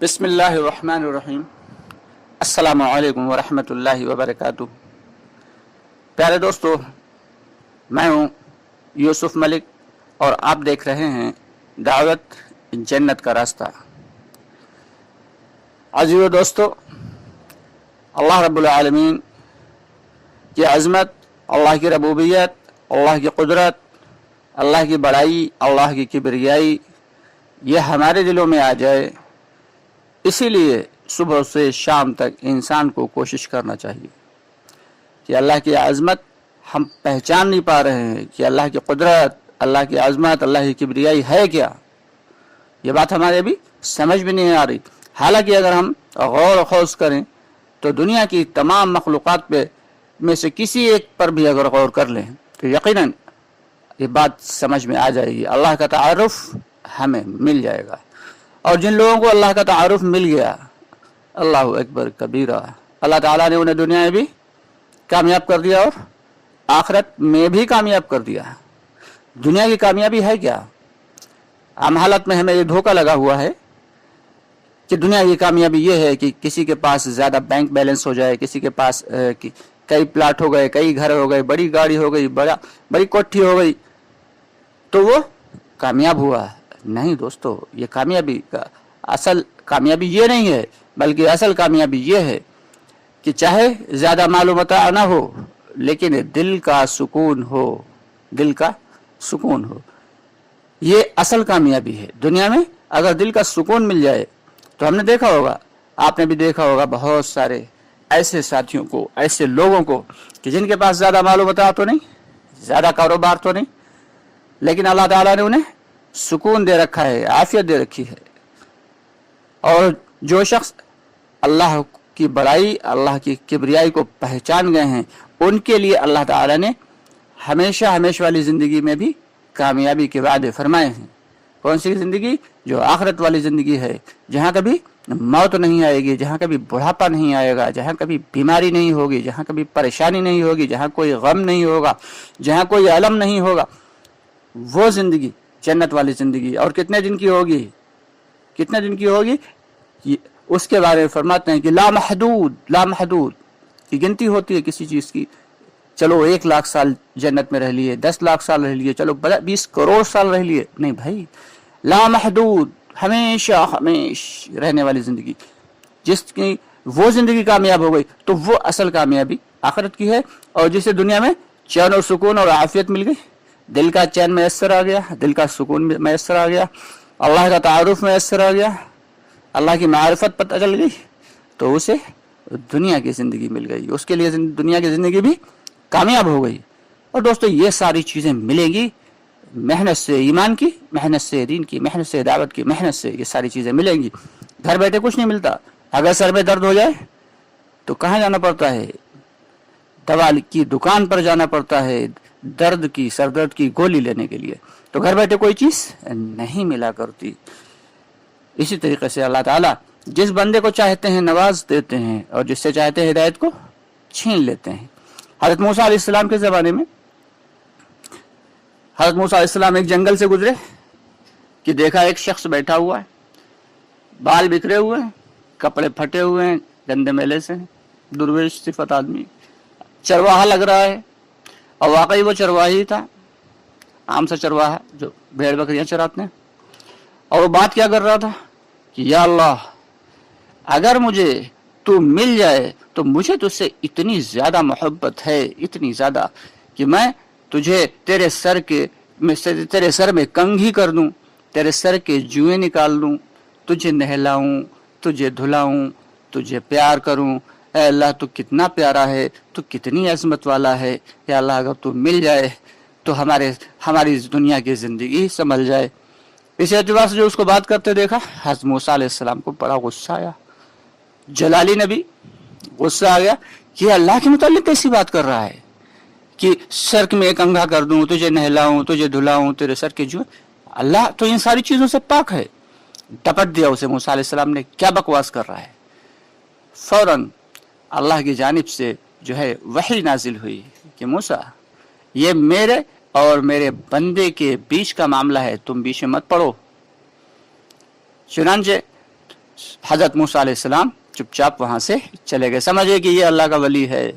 بسم اللہ الرحمن الرحیم۔ السلام علیکم ورحمۃ اللہ وبرکاتہ۔ پیارے دوستو، میں ہوں یوسف ملک اور آپ دیکھ رہے ہیں دعوت جنت کا راستہ۔ عزیزو دوستو، اللہ رب العالمین کی عظمت، اللہ کی ربوبیت، اللہ کی قدرت، اللہ کی بڑائی، اللہ کی کبریائی یہ ہمارے دلوں میں آ جائے، اسی لیے صبح سے شام تک انسان کو کوشش کرنا چاہیے کہ اللہ کی عظمت ہم پہچان نہیں پا رہے ہیں کہ اللہ کی قدرت، اللہ کی عظمت، اللہ کی کبریائی ہے کیا، یہ بات ہمارے ابھی سمجھ بھی نہیں آ رہی۔ حالانکہ اگر ہم غور و خوض کریں تو دنیا کی تمام مخلوقات پہ میں سے کسی ایک پر بھی اگر غور کر لیں تو یقیناً یہ بات سمجھ میں آ جائے گی، اللہ کا تعارف ہمیں مل جائے گا۔ اور جن لوگوں کو اللہ کا تعارف مل گیا، اللہ اکبر کبیرہ، اللہ تعالیٰ نے انہیں دنیا میں بھی کامیاب کر دیا اور آخرت میں بھی کامیاب کر دیا۔ دنیا کی کامیابی ہے کیا؟ عام حالت میں ہمیں یہ دھوکہ لگا ہوا ہے کہ دنیا کی کامیابی یہ ہے کہ کسی کے پاس زیادہ بینک بیلنس ہو جائے، کسی کے پاس کئی پلاٹ ہو گئے، کئی گھر ہو گئے، بڑی گاڑی ہو گئی، بڑی کوٹھی ہو گئی تو وہ کامیاب ہوا۔ نہیں دوستو، یہ کامیابی کا اصل کامیابی یہ نہیں ہے، بلکہ اصل کامیابی یہ ہے کہ چاہے زیادہ مال و متاع نہ ہو لیکن دل کا سکون ہو، دل کا سکون ہو، یہ اصل کامیابی ہے۔ دنیا میں اگر دل کا سکون مل جائے تو ہم نے دیکھا ہوگا، آپ نے بھی دیکھا ہوگا بہت سارے ایسے ساتھیوں کو، ایسے لوگوں کو کہ جن کے پاس زیادہ مال و متاع تو نہیں، زیادہ کاروبار تو نہیں، لیکن اللہ تعالیٰ نے انہیں سکون دے رکھا ہے، عافیت دے رکھی ہے۔ اور جو شخص اللہ کی بڑائی، اللہ کی کبریائی کو پہچان گئے ہیں، ان کے لیے اللہ تعالیٰ نے ہمیشہ والی زندگی میں بھی کامیابی کے وعدے فرمائے ہیں۔ کون سی زندگی؟ جو آخرت والی زندگی ہے، جہاں کبھی موت نہیں آئے گی، جہاں کبھی بڑھاپا نہیں آئے گا، جہاں کبھی بیماری نہیں ہوگی، جہاں کبھی پریشانی نہیں ہوگی، جہاں کوئی غم نہیں ہوگا، جہاں کوئی الم نہیں ہوگا، وہ زندگی جنت والی زندگی۔ اور کتنے دن کی ہوگی؟ کتنے دن کی ہوگی؟ اس کے بارے میں فرماتے ہیں کہ لا محدود کی گنتی ہوتی ہے کسی چیز کی۔ چلو 1,00,000 سال جنت میں رہ لیے، 10,00,000 سال رہ لیے، چلو 20 کروڑ سال رہ لیے، نہیں بھائی، لا محدود، ہمیشہ رہنے والی زندگی۔ جس کی وہ زندگی کامیاب ہو گئی تو وہ اصل کامیابی آخرت کی ہے۔ اور جسے دنیا میں چین اور سکون اور عافیت مل گئی، دل کا چین میسر آ گیا، دل کا سکون میسر آ گیا، اللہ کا تعارف میسر آ گیا، اللہ کی معرفت پتہ چل گئی، تو اسے دنیا کی زندگی مل گئی، اس کے لیے دنیا کی زندگی بھی کامیاب ہو گئی۔ اور دوستو، یہ ساری چیزیں ملیں گی محنت سے، ایمان کی محنت سے، دین کی محنت سے، دعوت کی محنت سے، یہ ساری چیزیں ملیں گی۔ گھر بیٹھے کچھ نہیں ملتا۔ اگر سر میں درد ہو جائے تو کہاں جانا پڑتا ہے؟ دوا کی دکان پر جانا پڑتا ہے سر درد کی گولی لینے کے لیے۔ تو گھر بیٹھے کوئی چیز نہیں ملا کرتی۔ اسی طریقے سے اللہ تعالیٰ جس بندے کو چاہتے ہیں نواز دیتے ہیں، اور جس سے چاہتے ہیں ہدایت کو چھین لیتے ہیں۔ حضرت موسیٰ علیہ السلام کے زمانے میں حضرت موسیٰ علیہ السلام ایک جنگل سے گزرے کہ دیکھا ایک شخص بیٹھا ہوا ہے، بال بکھرے ہوئے ہیں، کپڑے پھٹے ہوئے ہیں، گندے میلے سے، درویش صفت آدمی، چرواہا لگ رہا ہے۔ اور واقعی وہ چرواہی تھا، عام سا چرواہا جو بھیڑ بکریاں چراتے ہیں۔ اور وہ بات کیا کر رہا تھا کہ یا اللہ، اگر مجھے تو مل جائے تو مجھے تجھ سے اتنی زیادہ محبت ہے، اتنی زیادہ، کہ میں تجھے تیرے سر میں کنگھی کر دوں، تیرے سر کے جوئیں نکال دوں، تجھے نہلاؤں، تجھے دھلاؤں، تجھے پیار کروں۔ اے اللہ، تو کتنا پیارا ہے، تو کتنی عظمت والا ہے۔ یا اللہ، اگر تو مل جائے تو ہماری دنیا کی زندگی سنبھل جائے۔ اس اعتبار سے جو اس کو بات کرتے دیکھا، حضرت موسیٰ علیہ السلام کو بڑا غصہ آیا، جلالی نبی، غصہ آ گیا کہ اللہ کے متعلق کیسی بات کر رہا ہے کہ سر میں کنگھا کر دوں، تجھے نہلاؤں، تجھے دھلاؤں، تیرے سر کے جو، اللہ تو ان ساری چیزوں سے پاک ہے۔ ڈپٹ دیا اسے موسیٰ علیہ السلام نے، کیا بکواس کر رہا ہے۔ فوراً اللہ کی جانب سے جو ہے وحی نازل ہوئی کہ موسیٰ، یہ میرے اور میرے بندے کے بیچ کا معاملہ ہے، تم بیچ میں مت پڑو۔ چنانچہ حضرت موسیٰ علیہ السلام چپ چاپ وہاں سے چلے گئے. سمجھے کہ یہ اللہ کا ولی ہے,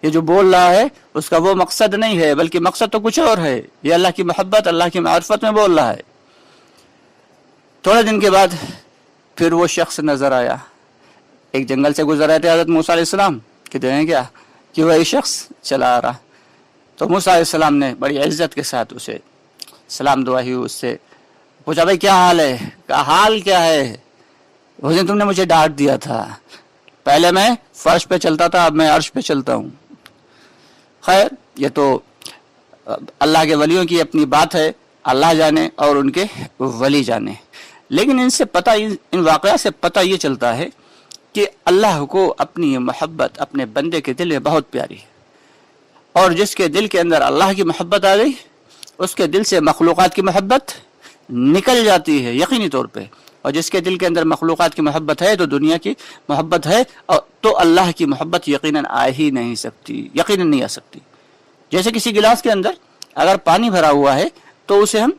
یہ جو بول رہا ہے اس کا وہ مقصد نہیں ہے, بلکہ مقصد تو کچھ اور ہے, یہ اللہ کی محبت, اللہ کی معرفت میں بول رہا ہے. تھوڑے دن کے بعد پھر وہ شخص نظر آیا, ایک جنگل سے گزر رہے تھے حضرت موسیٰ علیہ السلام کہ دیکھیں کیا کہ وہی شخص چلا آ رہا. تو موسیٰ علیہ السلام نے بڑی عزت کے ساتھ اسے سلام دعا ہوئی, اس سے پوچھا بھائی کیا حال ہے, کہا حال کیا ہے, اس دن تم نے مجھے ڈانٹ دیا تھا, پہلے میں فرش پہ چلتا تھا اب میں عرش پہ چلتا ہوں. خیر یہ تو اللہ کے ولیوں کی اپنی بات ہے, اللہ جانے اور ان کے ولی جانے. لیکن ان واقعات سے پتہ یہ چلتا ہے کہ اللہ کو اپنی محبت اپنے بندے کے دل میں بہت پیاری ہے, اور جس کے دل کے اندر اللہ کی محبت آ گئی اس کے دل سے مخلوقات کی محبت نکل جاتی ہے یقینی طور پہ, اور جس کے دل کے اندر مخلوقات کی محبت ہے تو دنیا کی محبت ہے, اور تو اللہ کی محبت یقیناً آ ہی نہیں سکتی, یقیناً نہیں آ سکتی. جیسے کسی گلاس کے اندر اگر پانی بھرا ہوا ہے تو اسے ہم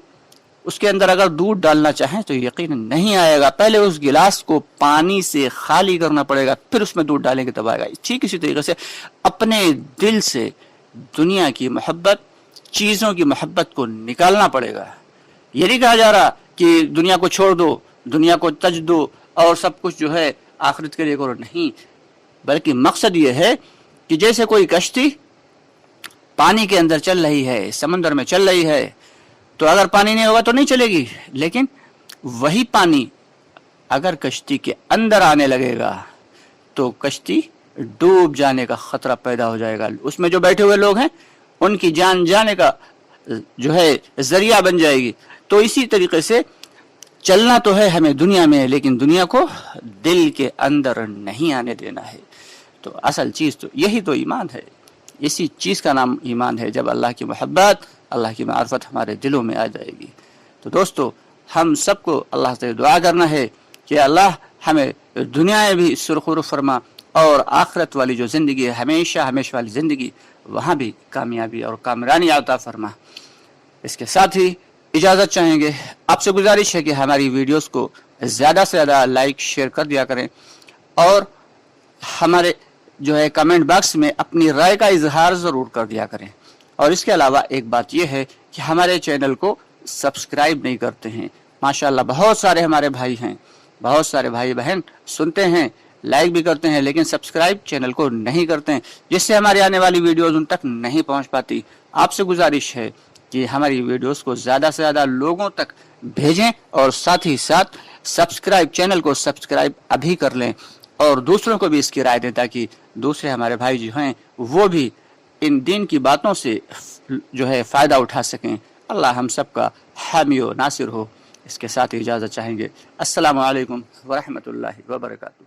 اس کے اندر اگر دودھ ڈالنا چاہیں تو یقیناً نہیں آئے گا, پہلے اس گلاس کو پانی سے خالی کرنا پڑے گا, پھر اس میں دودھ ڈالیں گے تب آئے گا. ٹھیک اسی طریقے سے اپنے دل سے دنیا کی محبت, چیزوں کی محبت کو نکالنا پڑے گا. یہ نہیں کہا جا رہا کہ دنیا کو چھوڑ دو, دنیا کو تج دو اور سب کچھ جو ہے آخرت کے لیے کرو, نہیں, بلکہ مقصد یہ ہے کہ جیسے کوئی کشتی پانی کے اندر چل رہی ہے, سمندر میں چل رہی ہے, تو اگر پانی نہیں ہوگا تو نہیں چلے گی, لیکن وہی پانی اگر کشتی کے اندر آنے لگے گا تو کشتی ڈوب جانے کا خطرہ پیدا ہو جائے گا, اس میں جو بیٹھے ہوئے لوگ ہیں ان کی جان جانے کا جو ہے ذریعہ بن جائے گی. تو اسی طریقے سے چلنا تو ہے ہمیں دنیا میں, لیکن دنیا کو دل کے اندر نہیں آنے دینا ہے. تو اصل چیز تو یہی تو ایمان ہے, اسی چیز کا نام ایمان ہے, جب اللہ کی محبت اللہ کی معرفت ہمارے دلوں میں آ جائے گی. تو دوستو ہم سب کو اللہ سے دعا کرنا ہے کہ اللہ ہمیں دنیا میں بھی سرخرو فرما, اور آخرت والی جو زندگی ہے ہمیشہ والی زندگی, وہاں بھی کامیابی اور کامرانی عطا فرما. اس کے ساتھ ہی اجازت چاہیں گے, آپ سے گزارش ہے کہ ہماری ویڈیوز کو زیادہ سے زیادہ لائک شیئر کر دیا کریں, اور ہمارے جو ہے کمنٹ باکس میں اپنی رائے کا اظہار ضرور کر دیا کریں. اور اس کے علاوہ ایک بات یہ ہے کہ ہمارے چینل کو سبسکرائب نہیں کرتے ہیں. ماشاءاللہ بہت سارے ہمارے بھائی ہیں, بہت سارے بھائی بہن سنتے ہیں, لائک بھی کرتے ہیں, لیکن سبسکرائب چینل کو نہیں کرتے ہیں, جس سے ہماری آنے والی ویڈیوز ان تک نہیں پہنچ پاتی. آپ سے گزارش ہے کہ ہماری ویڈیوز کو زیادہ سے زیادہ لوگوں تک بھیجیں, اور ساتھ ہی ساتھ چینل کو سبسکرائب ابھی کر لیں, اور دوسروں کو بھی اس کی رائے دیں تاکہ دوسرے ہمارے بھائی جو ہیں وہ بھی ان دین کی باتوں سے جو ہے فائدہ اٹھا سکیں. اللہ ہم سب کا حامی و ناصر ہو. اس کے ساتھ اجازت چاہیں گے. السلام علیکم ورحمۃ اللہ وبرکاتہ.